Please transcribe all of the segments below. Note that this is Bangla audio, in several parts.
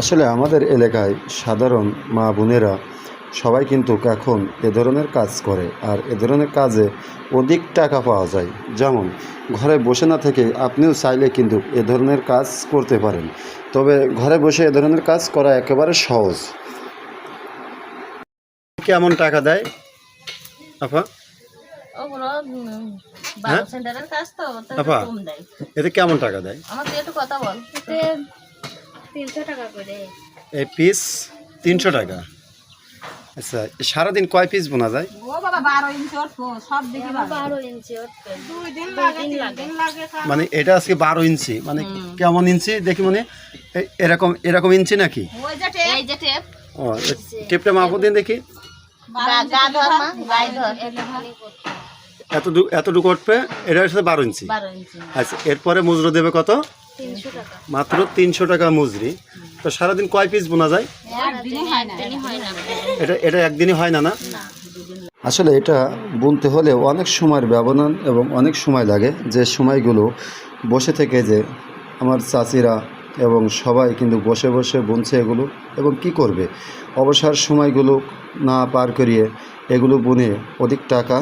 আসলে আমাদের এলাকায় সাধারণ মা বোনেরা সবাই কিন্তু এখন এ ধরনের কাজ করে, আর এ ধরনের কাজে অধিক টাকা পাওয়া যায়। যেমন ঘরে বসে না থেকে আপনিও চাইলে কিন্তু এ ধরনের কাজ করতে পারেন, তবে ঘরে বসে এ ধরনের কাজ করা একেবারে সহজ। কেমন টাকা দেয় আপা? ওগুলো হ্যাঁ 12 সেন্টারের কাজ তো ওটা আপা, কম দেয়। এতে কেমন টাকা দেয়? আমাকে একটু কথা বল। এতে 300 টাকা করে। এই পিস 300 টাকা। আচ্ছা, সারাদিন কয় পিস বোনা যায়? ও বাবা 12 ইঞ্চি ওঠো সব দেখি 12 ইঞ্চি উঠবে। 2 দিন 2 লাগে দিন 3 লাগে। দিন লাগে মানে এটা আজকে 12 ইঞ্চি, মানে কেমন ইঞ্চি দেখি, মানে এরকম এরকম ইঞ্চি নাকি? ওই যে টেপ এই যে টেপ ও, টেপটা মাপো দিন দেখি। গা ধর মা গাই ধর এতটুকু উঠবে, এটা হচ্ছে 12 ইঞ্চি। 12 ইঞ্চি আচ্ছা, এরপরে মজুরি দেবে কত? 300 টাকা। মাত্র 300 টাকা মজুরি। তো সারাদিন কয় পিস বোনা যায়? একদিনই হয় না এটা একদিনই হয় না? আসলে এটা বুনতে হলে অনেক সময়ের ব্যবধান এবং অনেক সময় লাগে, যে সময়গুলো বসে থেকে যে আমার চাচিরা এবং সবাই কিন্তু বসে বসে বুনছে এগুলো, এবং কি করবে, অবসর সময়গুলো না পার করিয়ে এগুলো বুনে অধিক টাকা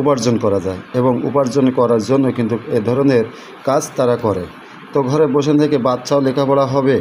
উপার্জন করা যায়, এবং উপার্জন করার জন্য কিন্তু এ ধরনের কাজ তারা করে। তো ঘরে বসে থেকে বাচ্চাও লেখাপড়া হবে,